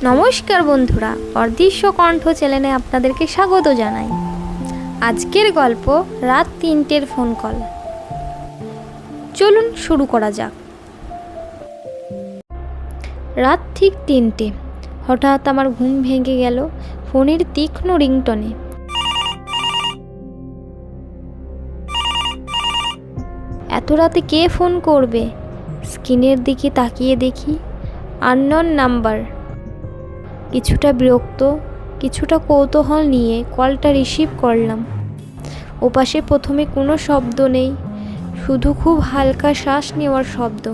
নমস্কার বন্ধুরা, অদৃশ্য কণ্ঠ চ্যানেলে আপনাদেরকে স্বাগত জানাই। আজকের গল্প রাত 3টের ফোন কল। চলুন শুরু করা যাক। রাত ঠিক 3টে। হঠাৎ আমার ঘুম ভেঙে গেল ফোনের তীক্ষ্ণ রিংটনে। এত রাতে কে ফোন করবে? স্ক্রিনের দিকে তাকিয়ে দেখি আননোন নাম্বার। কিছুটা বিরক্ত, কিছুটা কৌতূহল নিয়ে কলটা রিসিভ করলাম। ওপাশে প্রথমে কোনো শব্দ নেই, শুধু খুব হালকা শ্বাস নেওয়ার শব্দ।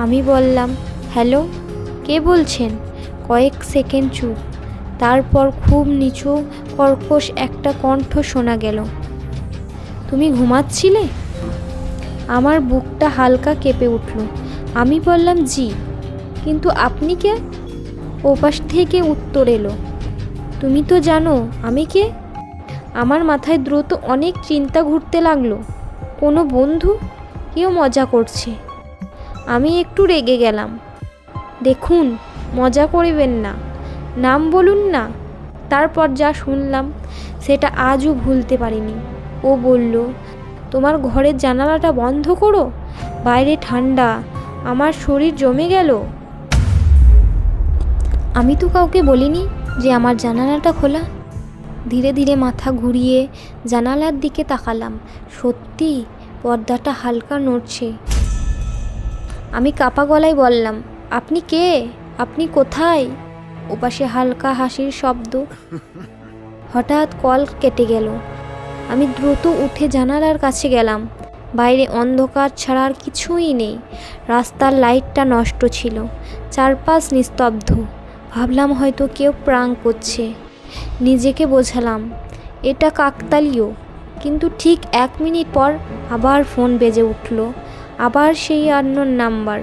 আমি বললাম, হ্যালো, কে বলছেন? কয়েক সেকেন্ড চুপ, তারপর খুব নিচু কর্কশ একটা কণ্ঠ শোনা গেল, তুমি ঘুমাচ্ছিলে? আমার বুকটা হালকা কেঁপে উঠল। আমি বললাম, জি, কিন্তু আপনি কে? ওপাশ থেকে উত্তর এলো, তুমি তো জানো আমি কে। আমার মাথায় দ্রুত অনেক চিন্তা ঘুরতে লাগলো। কোনো বন্ধু, কেউ মজা করছে। আমি একটু রেগে গেলাম। দেখুন, মজা করবেন না, নাম বলুন না। তারপর যা শুনলাম সেটা আজও ভুলতে পারিনি। ও বলল, তোমার ঘরের জানালাটা বন্ধ করো, বাইরে ঠান্ডা। আমার শরীর জমে গেল। আমি তো কাউকে বলিনি যে আমার জানালাটা খোলা। ধীরে ধীরে মাথা ঘুরিয়ে জানালার দিকে তাকালাম। সত্যি পর্দাটা হালকা নড়ছে। আমি কাপা গলায় বললাম, আপনি কে? আপনি কোথায়? ওপাশে হালকা হাসির শব্দ। হঠাৎ কল কেটে গেল। আমি দ্রুত উঠে জানালার কাছে গেলাম। বাইরে অন্ধকার ছাড়া আর কিছুই নেই। রাস্তার লাইটটা নষ্ট ছিল, চারপাশ নিস্তব্ধ। ভাবলাম হয়তো কেউ প্রাঙ্ক করছে। নিজেকে বোঝালাম এটা কাকতালীয়। কিন্তু ঠিক 1 মিনিট পর আবার ফোন বেজে উঠল। আবার সেই আননোন নাম্বার।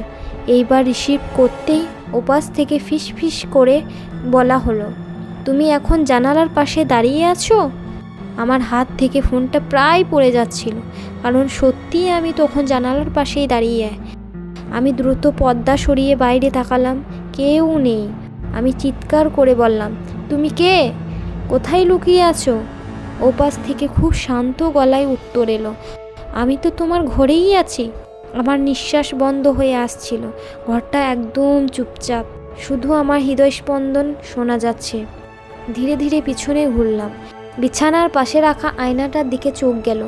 এইবার রিসিভ করতেই ওপাশ থেকে ফিস করে বলা হলো, তুমি এখন জানালার পাশে দাঁড়িয়ে আছো? আমার হাত থেকে ফোনটা প্রায় পড়ে যাচ্ছিল, কারণ সত্যিই আমি তখন জানালার পাশেই দাঁড়িয়ে। আমি দ্রুত পর্দা সরিয়ে বাইরে তাকালাম, কেউ নেই। আমি চিৎকার করে বললাম, তুমি কে? কোথায় লুকিয়ে আছো? ওপাশ থেকে খুব শান্ত গলায় উত্তর এলো, আমি তো তোমার ঘরেই আছি। আমার নিঃশ্বাস বন্ধ হয়ে আসছিল। ঘরটা একদম চুপচাপ, শুধু আমার হৃদয়স্পন্দন শোনা যাচ্ছে। ধীরে ধীরে পিছনে ঘুরলাম। বিছানার পাশে রাখা আয়নাটার দিকে চোখ গেল।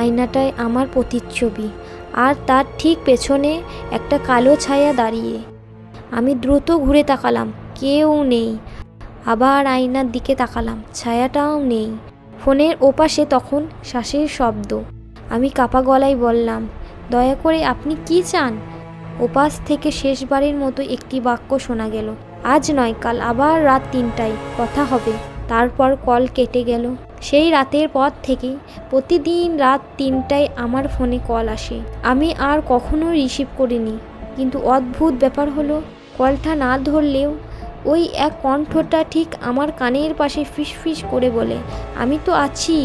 আয়নাটায় আমার প্রতিচ্ছবি, আর তার ঠিক পেছনে একটা কালো ছায়া দাঁড়িয়ে। আমি দ্রুত ঘুরে তাকালাম, কেউ নেই। আবার আয়নার দিকে তাকালাম, ছায়াটাও নেই। ফোনের ওপাশে তখন শ্বাসের শব্দ। আমি কাপা গলায় বললাম, দয়া করে আপনি কি চান? ওপাশ থেকে শেষবারের মতো একটি বাক্য শোনা গেল, আজ নয়, কাল আবার রাত 3টায় কথা হবে। তারপর কল কেটে গেল। সেই রাতের পর থেকেই প্রতিদিন রাত 3টায় আমার ফোনে কল আসে। আমি আর কখনো রিসিভ করিনি, কিন্তু অদ্ভুত ব্যাপার হলো, কলটা না ধরলেও ওই এক কণ্ঠটা ঠিক আমার কানের পাশে ফিস করে বলে, আমি তো আছি।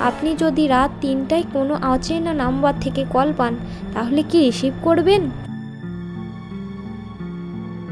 আপনি যদি রাত 3টায় কোনো অচেনা নাম্বার থেকে কল পান, তাহলে কি রিসিভ করবেন?